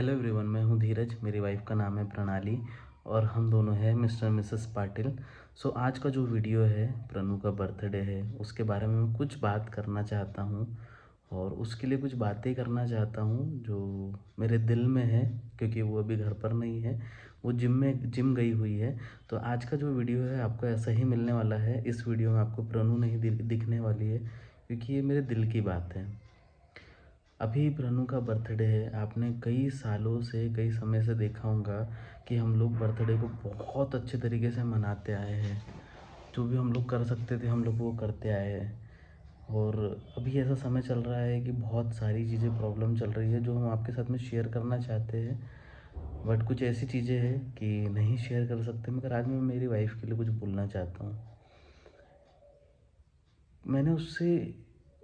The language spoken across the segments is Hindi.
हेलो एवरीवन, मैं हूं धीरज। मेरी वाइफ का नाम है प्रणाली और हम दोनों हैं मिस्टर मिसेस पाटिल। आज का जो वीडियो है, प्रनु का बर्थडे है, उसके बारे में मैं कुछ बात करना चाहता हूं और उसके लिए कुछ बातें करना चाहता हूं जो मेरे दिल में है, क्योंकि वो अभी घर पर नहीं है, वो जिम गई हुई है। तो आज का जो वीडियो है आपको ऐसा ही मिलने वाला है। इस वीडियो में आपको प्रनु नहीं दिखने वाली है, क्योंकि ये मेरे दिल की बात है। अभी प्रनु का बर्थडे है। आपने कई सालों से, कई समय से देखा होगा कि हम लोग बर्थडे को बहुत अच्छे तरीके से मनाते आए हैं। जो भी हम लोग कर सकते थे हम लोग वो करते आए हैं। और अभी ऐसा समय चल रहा है कि बहुत सारी चीज़ें प्रॉब्लम चल रही है जो हम आपके साथ में शेयर करना चाहते हैं, बट कुछ ऐसी चीज़ें हैं कि नहीं शेयर कर सकते। मगर आज मैं मेरी वाइफ के लिए कुछ बोलना चाहता हूँ। मैंने उससे,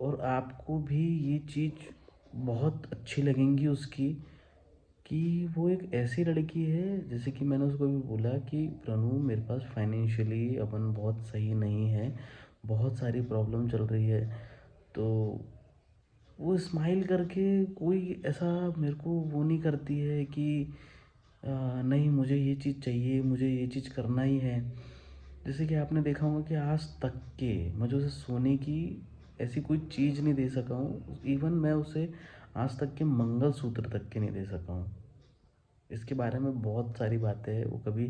और आपको भी ये चीज़ बहुत अच्छी लगेंगी उसकी, कि वो एक ऐसी लड़की है, जैसे कि मैंने उसको भी बोला कि प्रनु, मेरे पास फाइनेंशियली अपन बहुत सही नहीं है, बहुत सारी प्रॉब्लम चल रही है। तो वो स्माइल करके कोई ऐसा मेरे को वो नहीं करती है कि नहीं मुझे ये चीज़ चाहिए, मुझे ये चीज़ करना ही है। जैसे कि आपने देखा होगा कि आज तक के मुझे उसे सोने की ऐसी कोई चीज़ नहीं दे सका हूँ। इवन मैं उसे आज तक के मंगलसूत्र तक के नहीं दे सका हूँ। इसके बारे में बहुत सारी बातें हैं, वो कभी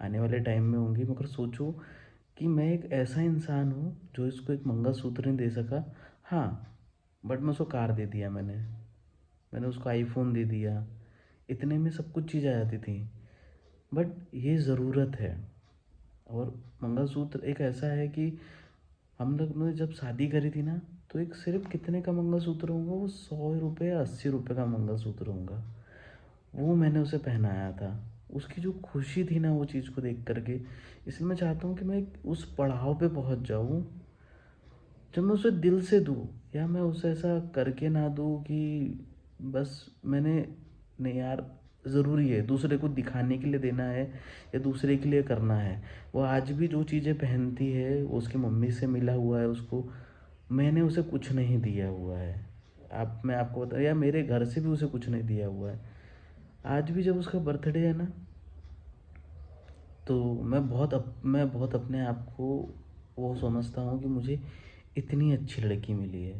आने वाले टाइम में होंगी। मगर सोचो कि मैं एक ऐसा इंसान हूँ जो इसको एक मंगलसूत्र नहीं दे सका। हाँ, बट मैं उसको कार दे दिया। मैंने उसको आईफोन दे दिया। इतने में सब कुछ चीज़ आ जाती थी। बट ये ज़रूरत है। और मंगलसूत्र एक ऐसा है कि हम लोग ने जब शादी करी थी ना, तो एक सिर्फ कितने का मंगलसूत्र होगा, वो 100 रुपये या 80 रुपये का मंगलसूत्र होगा। वो मैंने उसे पहनाया था। उसकी जो खुशी थी ना वो चीज़ को देख करके, इसलिए मैं चाहता हूँ कि मैं उस पड़ाव पे पहुँच जाऊँ जब मैं उसे दिल से दूँ। या मैं उसे ऐसा करके ना दूँ कि बस मैंने, नहीं यार, ज़रूरी है दूसरे को दिखाने के लिए देना है या दूसरे के लिए करना है। वो आज भी जो चीज़ें पहनती है वो उसकी मम्मी से मिला हुआ है उसको। मैंने उसे कुछ नहीं दिया हुआ है। मैं आपको बता, या मेरे घर से भी उसे कुछ नहीं दिया हुआ है। आज भी जब उसका बर्थडे है ना, तो मैं बहुत अपने आप को वो समझता हूँ कि मुझे इतनी अच्छी लड़की मिली है,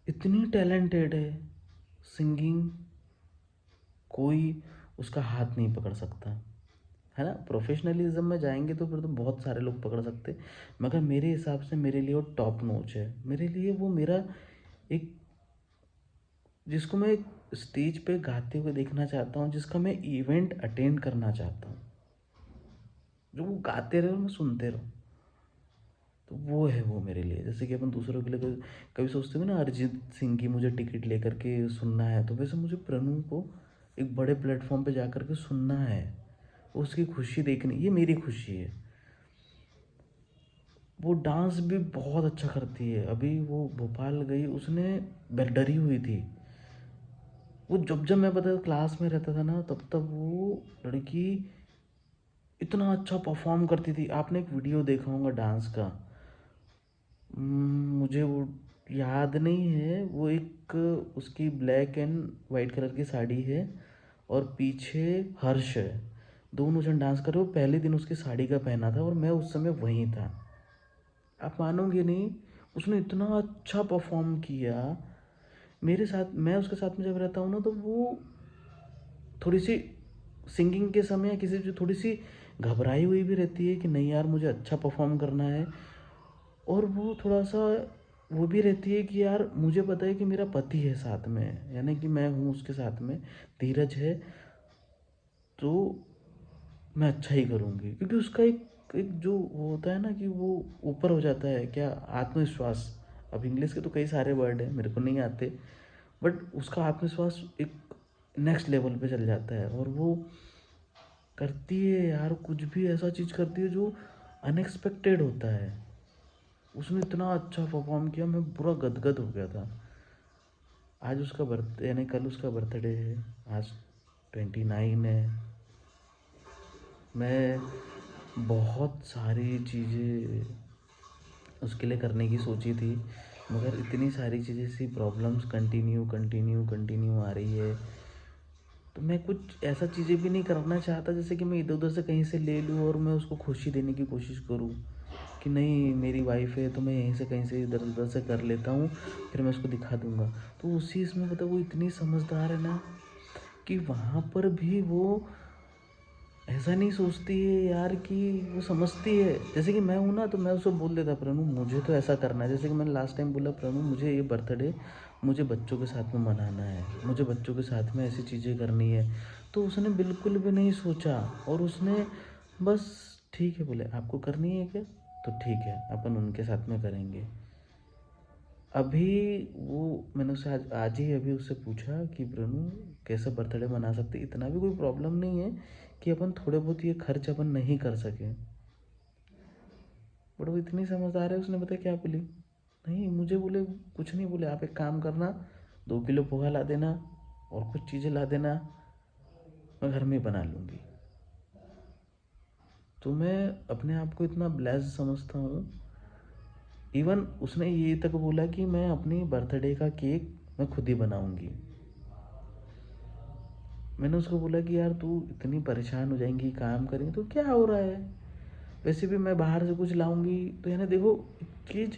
इतनी टैलेंटेड है। सिंगिंग, कोई उसका हाथ नहीं पकड़ सकता है ना। प्रोफेशनलिज्म में जाएंगे तो फिर तो बहुत सारे लोग पकड़ सकते, मगर मेरे हिसाब से मेरे लिए वो टॉप नॉच है। मेरे लिए वो मेरा एक, जिसको मैं एक स्टेज पे गाते हुए देखना चाहता हूँ, जिसका मैं इवेंट अटेंड करना चाहता हूँ, जो वो गाते रहे और मैं सुनते रहूँ। तो वो है वो मेरे लिए। जैसे कि अपन दूसरों के लिए कभी कभी सोचते हो ना, अरिजीत सिंह की मुझे टिकट लेकर के सुनना है, तो वैसे मुझे प्रनु को एक बड़े प्लेटफॉर्म पे जा कर के सुनना है। उसकी खुशी देखनी, ये मेरी खुशी है। वो डांस भी बहुत अच्छा करती है। अभी वो भोपाल गई, उसने डरी हुई थी। वो जब जब मैं पता क्लास में रहता था ना, तब तब वो लड़की इतना अच्छा परफॉर्म करती थी। आपने एक वीडियो देखा होगा डांस का, मुझे वो याद नहीं है। वो एक, उसकी ब्लैक एंड वाइट कलर की साड़ी है और पीछे हर्ष है। दोनों जन डांस कर रहे हो। पहले दिन उसकी साड़ी का पहना था और मैं उस समय वहीं था। आप मानोगे नहीं, उसने इतना अच्छा परफॉर्म किया मेरे साथ। मैं उसके साथ में जब रहता हूँ ना, तो वो थोड़ी सी सिंगिंग के समय किसी जो थोड़ी सी घबराई हुई भी रहती है कि नहीं यार मुझे अच्छा परफॉर्म करना है। और वो थोड़ा सा वो भी रहती है कि यार मुझे पता है कि मेरा पति है साथ में, यानी कि मैं हूँ उसके साथ में, धीरज है, तो मैं अच्छा ही करूँगी। क्योंकि उसका एक एक जो वो होता है ना कि वो ऊपर हो जाता है क्या, आत्मविश्वास। अब इंग्लिश के तो कई सारे वर्ड हैं, मेरे को नहीं आते, बट उसका आत्मविश्वास एक नेक्स्ट लेवल पे चल जाता है। और वो करती है यार, कुछ भी ऐसा चीज़ करती है जो अनएक्सपेक्टेड होता है। उसने इतना अच्छा परफॉर्म किया, मैं पूरा गदगद हो गया था। आज उसका बर्थ, यानी कल उसका बर्थडे है। आज 29 है। मैं बहुत सारी चीज़ें उसके लिए करने की सोची थी, मगर इतनी सारी चीज़ें सी प्रॉब्लम्स कंटिन्यू कंटिन्यू कंटिन्यू आ रही है तो मैं कुछ ऐसा चीज़ें भी नहीं करना चाहता जैसे कि मैं इधर उधर से कहीं से ले लूँ और मैं उसको खुशी देने की कोशिश करूँ कि नहीं मेरी वाइफ़ है तो मैं यहीं से कहीं से इधर उधर से कर लेता हूँ, फिर मैं उसको दिखा दूँगा। तो उसी इसमें मतलब वो इतनी समझदार है ना कि वहाँ पर भी वो ऐसा नहीं सोचती है यार, कि वो समझती है। जैसे कि मैं हूँ ना, तो मैं उसको बोल देता प्रणु मुझे तो ऐसा करना है। जैसे कि मैंने लास्ट टाइम बोला प्रणु मुझे ये बर्थडे मुझे बच्चों के साथ में मनाना है, मुझे बच्चों के साथ में ऐसी चीज़ें करनी है। तो उसने बिल्कुल भी नहीं सोचा और उसने बस ठीक है बोले आपको करनी है क्या, तो ठीक है अपन उनके साथ में करेंगे। अभी वो मैंने उससे आज ही अभी उससे पूछा कि प्रणु कैसे बर्थडे मना सकते, इतना भी कोई प्रॉब्लम नहीं है कि अपन थोड़े बहुत ये खर्च अपन नहीं कर सकें। बट वो इतनी समझदार है, उसने बताया क्या बोली, नहीं मुझे बोले कुछ नहीं, बोले आप एक काम करना 2 किलो पोहा ला देना और कुछ चीज़ें ला देना, मैं घर में ही बना लूँगी। तो मैं अपने आप को इतना ब्लेस्ड समझता हूँ। इवन उसने ये तक बोला कि मैं अपनी बर्थडे का केक मैं खुद ही बनाऊँगी। मैंने उसको बोला कि यार तू इतनी परेशान हो जाएंगी, काम करेंगे तो क्या हो रहा है, वैसे भी मैं बाहर से कुछ लाऊंगी। तो यानी देखो चीज़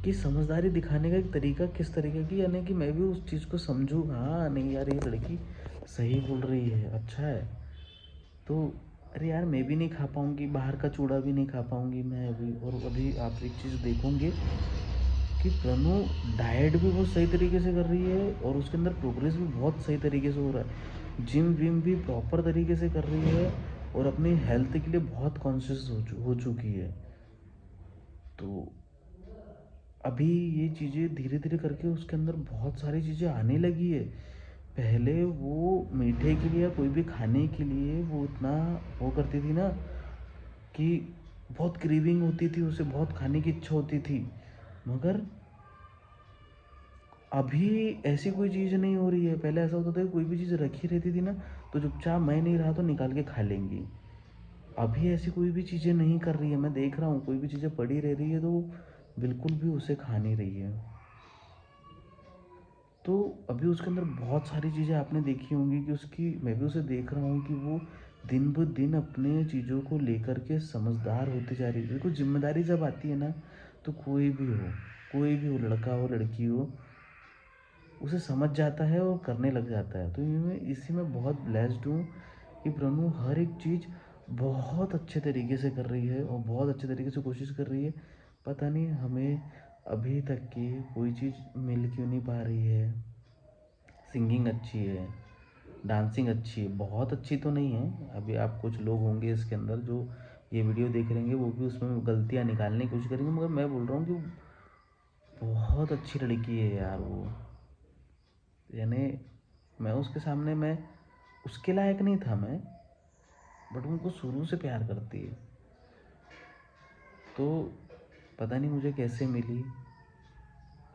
की समझदारी दिखाने का एक तरीका किस तरीके की, यानी कि मैं भी उस चीज़ को समझूँ, हाँ नहीं यार ये लड़की सही बोल रही है, अच्छा है। तो अरे यार मैं भी नहीं खा पाऊँगी, बाहर का चूड़ा भी नहीं खा पाऊँगी मैं अभी। और अभी आप एक चीज़ देखोगे कि प्रणु डाइट भी बहुत सही तरीके से कर रही है और उसके अंदर प्रोग्रेस भी बहुत सही तरीके से हो रहा है, जिम विम भी प्रॉपर तरीके से कर रही है और अपनी हेल्थ के लिए बहुत कॉन्शियस हो चुकी है। तो अभी ये चीज़ें धीरे धीरे करके उसके अंदर बहुत सारी चीज़ें आने लगी है। पहले वो मीठे के लिए या कोई भी खाने के लिए वो इतना वो करती थी ना कि बहुत क्रेविंग होती थी, उसे बहुत खाने की इच्छा होती थी। मगर अभी ऐसी कोई चीज़ नहीं हो रही है। पहले ऐसा होता था कि कोई भी चीज़ रखी रहती थी ना तो चुपचाप मैं नहीं रहा तो निकाल के खा लेंगी। अभी ऐसी कोई भी चीज़ें नहीं कर रही है, मैं देख रहा हूँ कोई भी चीज़ें पड़ी रह रही है तो बिल्कुल भी उसे खा नहीं रही है। तो अभी उसके अंदर बहुत सारी चीज़ें आपने देखी होंगी कि उसकी, मैं भी उसे देख रहा हूँ कि वो दिन ब दिन अपने चीज़ों को लेकर के समझदार होती जा रही है। देखो जिम्मेदारी जब आती है ना तो कोई भी हो लड़का हो लड़की हो उसे समझ जाता है और करने लग जाता है। तो ये मैं इसी में बहुत ब्लेस्ड हूँ कि प्रणु हर एक चीज़ बहुत अच्छे तरीके से कर रही है और बहुत अच्छे तरीके से कोशिश कर रही है। पता नहीं हमें अभी तक की कोई चीज़ मिल क्यों नहीं पा रही है। सिंगिंग अच्छी है, डांसिंग अच्छी है, बहुत अच्छी तो नहीं है। अभी आप कुछ लोग होंगे इसके अंदर जो ये वीडियो देख रहे हैं वो भी उसमें गलतियाँ निकालने की कोशिश करेंगे, मगर मैं बोल रहा हूँ कि बहुत अच्छी लड़की है यार वो। यानी मैं उसके सामने, मैं उसके लायक नहीं था मैं, बट उनको शुरू से प्यार करती है। तो पता नहीं मुझे कैसे मिली,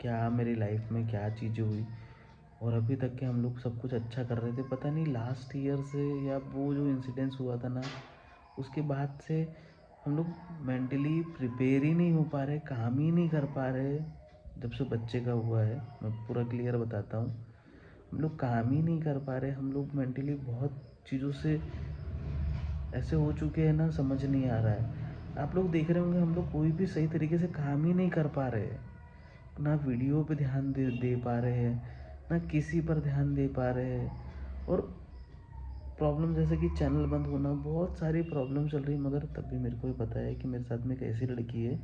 क्या मेरी लाइफ में क्या चीज़ें हुई और अभी तक के हम लोग सब कुछ अच्छा कर रहे थे। पता नहीं लास्ट ईयर से या वो जो इंसिडेंस हुआ था ना उसके बाद से हम लोग मेंटली प्रिपेयर ही नहीं हो पा रहे, काम ही नहीं कर पा रहे। जब से बच्चे का हुआ है मैं पूरा क्लियर बताता हूँ, हम लोग काम ही नहीं कर पा रहे। हम लोग मेंटली बहुत चीज़ों से ऐसे हो चुके हैं ना, समझ नहीं आ रहा है। आप लोग देख रहे होंगे हम लोग कोई भी सही तरीके से काम ही नहीं कर पा रहे, ना वीडियो पे ध्यान दे पा रहे हैं, ना किसी पर ध्यान दे पा रहे हैं। और प्रॉब्लम जैसे कि चैनल बंद होना, बहुत सारी प्रॉब्लम चल रही, मगर तब भी मेरे को ये पता है कि मेरे साथ में एक ऐसी लड़की है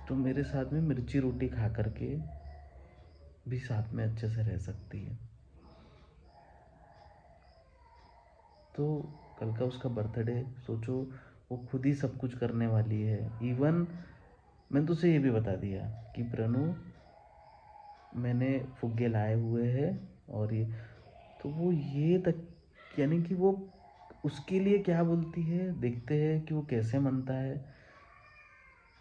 तो मेरे साथ में मिर्ची रोटी खा करके भी साथ में अच्छे से रह सकती है। तो कल का उसका बर्थडे सोचो, वो खुद ही सब कुछ करने वाली है। इवन मैंने तो उसे ये भी बता दिया कि प्रणु मैंने फुग्गे लाए हुए हैं और ये, तो वो ये तक, यानी कि वो उसके लिए क्या बोलती है, देखते हैं कि वो कैसे मनता है।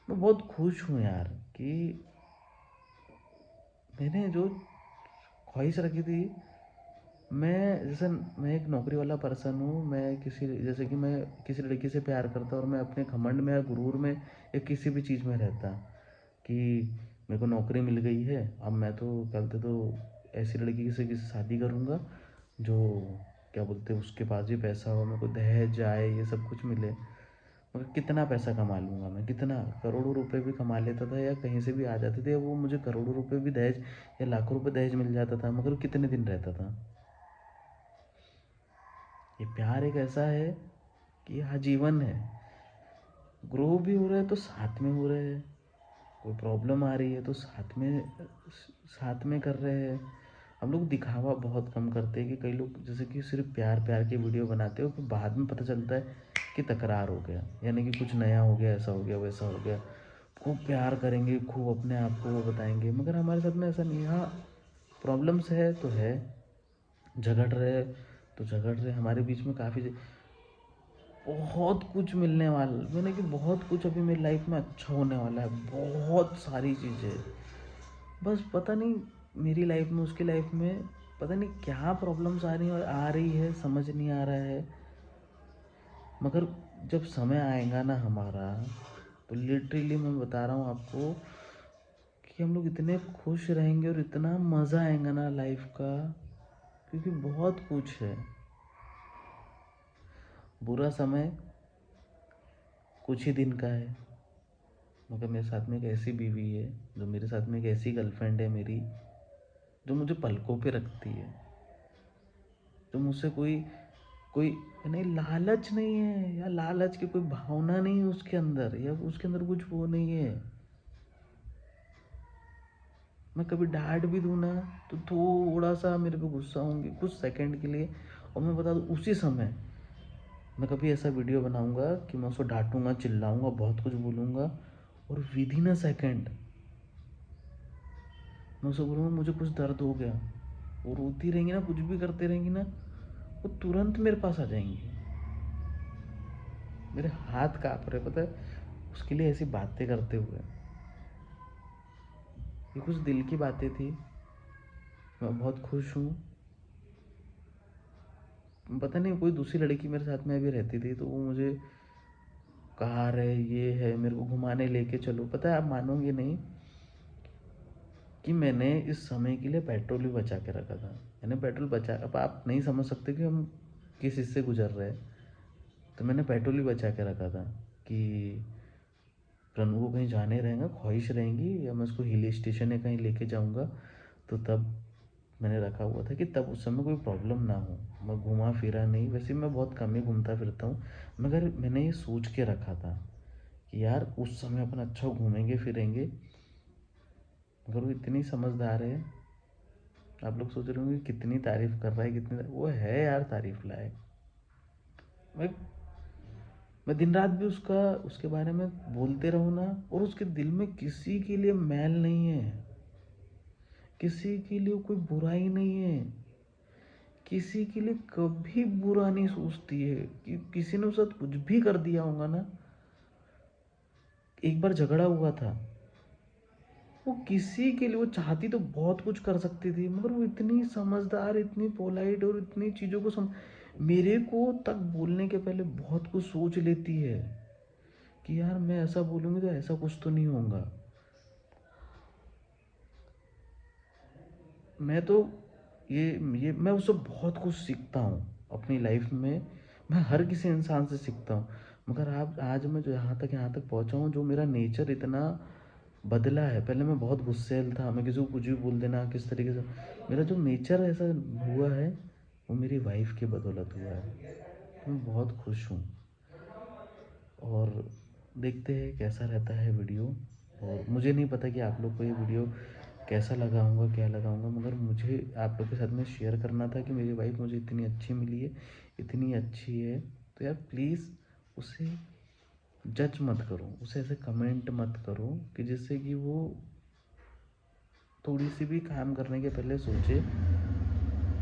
मैं बहुत खुश हूँ यार कि मैंने जो ख्वाहिश रखी थी, मैं जैसे मैं एक नौकरी वाला पर्सन हूँ, मैं किसी, जैसे कि मैं किसी लड़की से प्यार करता और मैं अपने घमंड में या गुरूर में या किसी भी चीज़ में रहता कि मेरे को नौकरी मिल गई है, अब मैं तो कल तो ऐसी लड़की से किसी शादी करूँगा जो क्या बोलते हैं उसके पास भी पैसा हो, मेरे को दहेज आए, ये सब कुछ मिले। मगर कितना पैसा कमा लूँगा मैं, कितना करोड़ों रुपए भी कमा लेता था या कहीं से भी आ जाते थे, वो मुझे करोड़ों रुपए भी दहेज या लाखों रुपए दहेज मिल जाता था, मगर कितने दिन रहता था। ये प्यार एक ऐसा है कि आजीवन है। ग्रो भी हो रहा है तो साथ में हो रहे हैं, कोई प्रॉब्लम आ रही है तो साथ में कर रहे हैं। हम लोग दिखावा बहुत कम करते हैं कि कई लोग जैसे कि सिर्फ प्यार प्यार की वीडियो बनाते हो, फिर बाद में पता चलता है कि तकरार हो गया, यानी कि कुछ नया हो गया, ऐसा हो गया, वैसा हो गया। खूब प्यार करेंगे, खूब अपने आप को वो बताएंगे, मगर हमारे साथ में ऐसा नहीं है। हाँ, प्रॉब्लम्स है तो है, झगड़ रहे तो झगड़ रहे, हमारे बीच में काफ़ी बहुत कुछ मिलने वाला, मैंने कि बहुत कुछ अभी मेरी लाइफ में अच्छा होने वाला है, बहुत सारी चीज़ें। बस पता नहीं मेरी लाइफ में उसकी लाइफ में पता नहीं क्या प्रॉब्लम्स आ रही है, समझ नहीं आ रहा है। मगर जब समय आएगा ना हमारा, तो लिटरली मैं बता रहा हूँ आपको कि हम लोग इतने खुश रहेंगे और इतना मज़ा आएगा ना लाइफ का, क्योंकि बहुत कुछ है। बुरा समय कुछ ही दिन का है, मगर मेरे साथ में एक ऐसी बीवी है, जो मेरे साथ में एक ऐसी गर्लफ्रेंड है मेरी, जो मुझे पलकों पे रखती है, जो मुझसे कोई कोई नहीं लालच नहीं है, या लालच की कोई भावना नहीं है उसके अंदर, या उसके अंदर कुछ वो नहीं है। मैं कभी डांट भी दूँ ना तो थोड़ा सा मेरे पे गुस्सा होंगे कुछ सेकंड के लिए, और मैं बता दूँ उसी समय मैं कभी ऐसा वीडियो बनाऊंगा कि मैं उसको डांटूंगा, चिल्लाऊंगा, बहुत कुछ बोलूँगा, और विद इन अ सेकेंड मैं उसको बोलूँगा मुझे कुछ दर्द हो गया, वो रोती रहेंगी ना, कुछ भी करते रहेंगी ना, वो तुरंत मेरे पास आ जाएंगी। मेरे हाथ काँप रहे, पता है, उसके लिए ऐसी बातें करते हुए। ये कुछ दिल की बातें थी, मैं बहुत खुश हूँ। पता नहीं कोई दूसरी लड़की मेरे साथ में अभी रहती थी तो वो मुझे कार है, ये है, मेरे को घुमाने लेके चलो। पता है, आप मानोगे नहीं कि मैंने इस समय के लिए पेट्रोल भी बचा के रखा था। मैंने पेट्रोल बचा, अब आप नहीं समझ सकते कि हम किस इससे गुजर रहे हैं, तो मैंने पेट्रोल भी बचा के रखा था कि रनू को कहीं जाने रहेगा, ख्वाहिश रहेंगी, या मैं उसको हिल स्टेशन या कहीं लेके जाऊंगा, तो तब मैंने रखा हुआ था कि तब उस समय कोई प्रॉब्लम ना हो, मैं घूमा फिरा नहीं। वैसे मैं बहुत कम ही घूमता फिरता हूँ, मगर मैंने ये सोच के रखा था कि यार उस समय अपन अच्छा घूमेंगे फिरेंगे। मगर वो इतनी समझदार है, आप लोग सोच रहे होंगे कितनी तारीफ कर रहा है, वो है यार तारीफ लायक। मैं मैं दिन रात भी उसके बारे में बोलते रहूँ ना, और उसके दिल में किसी के लिए मैल नहीं है, किसी के लिए कोई बुराई नहीं है, किसी के लिए कभी बुरा नहीं सोचती है कि किसी ने उसके साथ कुछ भी कर दिया होगा ना। एक बार झगड़ा हुआ था, वो किसी के लिए, वो चाहती तो बहुत कुछ कर सकती थी, मगर वो इतनी समझदार, इतनी पोलाइट और इतनी चीज़ों को मेरे को तक बोलने के पहले बहुत कुछ सोच लेती है कि यार मैं ऐसा बोलूँगी तो ऐसा कुछ तो नहीं होगा। मैं तो ये मैं उससे बहुत कुछ सीखता हूँ अपनी लाइफ में। मैं हर किसी इंसान से सीखता हूँ, मगर आप आज मैं जो यहाँ तक पहुँचा हूँ, जो मेरा नेचर इतना बदला है। पहले मैं बहुत गुस्सैल था, मैं किसी को कुछ भी बोल देना किस तरीके से, मेरा जो नेचर ऐसा हुआ है वो मेरी वाइफ की बदौलत हुआ है। मैं बहुत खुश हूँ, और देखते हैं कैसा रहता है वीडियो। और मुझे नहीं पता कि आप लोग को ये वीडियो कैसा लगा होगा, क्या लगा होगा, मगर मुझे आप लोग के साथ में शेयर करना था कि मेरी वाइफ मुझे इतनी अच्छी मिली है, इतनी अच्छी है। तो यार प्लीज़ उसे जज मत करो, उसे ऐसे कमेंट मत करो कि जिससे कि वो थोड़ी सी भी काम करने के पहले सोचे।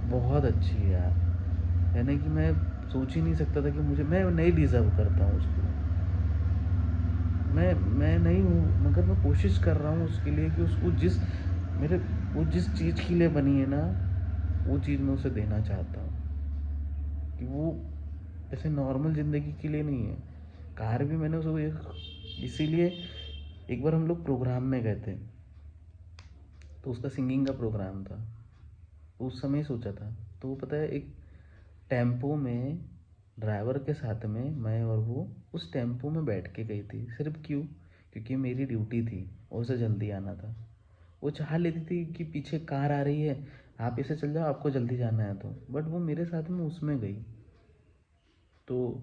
बहुत अच्छी है यार, यानी कि मैं सोच ही नहीं सकता था कि मैं नहीं डिज़र्व करता हूँ उसको। मैं नहीं हूँ, मगर मैं कोशिश कर रहा हूँ उसके लिए कि उसको वो जिस चीज़ के लिए बनी है ना, वो चीज़ मैं उसे देना चाहता हूँ कि वो ऐसे नॉर्मल ज़िंदगी के लिए नहीं है। कार भी मैंने उसको इसीलिए, एक बार हम लोग प्रोग्राम में गए थे, तो उसका सिंगिंग का प्रोग्राम था, उस समय ही सोचा था। तो वो पता है एक टेम्पो में ड्राइवर के साथ में मैं और वो उस टेम्पो में बैठ के गई थी। सिर्फ क्यों? क्योंकि मेरी ड्यूटी थी और उसे जल्दी आना था। वो चाह लेती थी कि पीछे कार आ रही है, आप इसे चल जाओ, आपको जल्दी जाना है तो, बट वो मेरे साथ में उसमें गई। तो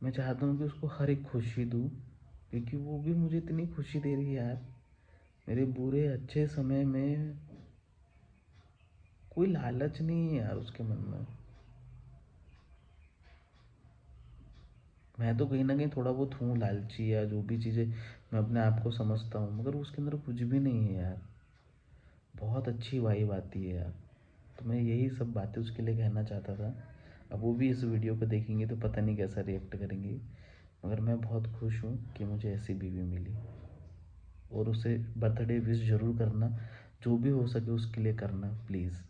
मैं चाहता हूँ कि उसको हर एक खुशी दूँ, क्योंकि वो भी मुझे इतनी खुशी दे रही है यार। मेरे बुरे अच्छे समय में कोई लालच नहीं है यार उसके मन में। मैं तो कहीं ना कहीं थोड़ा बहुत हूँ लालची, या जो भी चीज़ें मैं अपने आप को समझता हूँ, मगर उसके अंदर कुछ भी नहीं है यार। बहुत अच्छी वाइब आती है यार। तो मैं यही सब बातें उसके लिए कहना चाहता था। अब वो भी इस वीडियो को देखेंगे तो पता नहीं कैसा रिएक्ट करेंगी, मगर मैं बहुत खुश हूँ कि मुझे ऐसी बीवी मिली। और उसे बर्थडे विश ज़रूर करना, जो भी हो सके उसके लिए करना प्लीज़।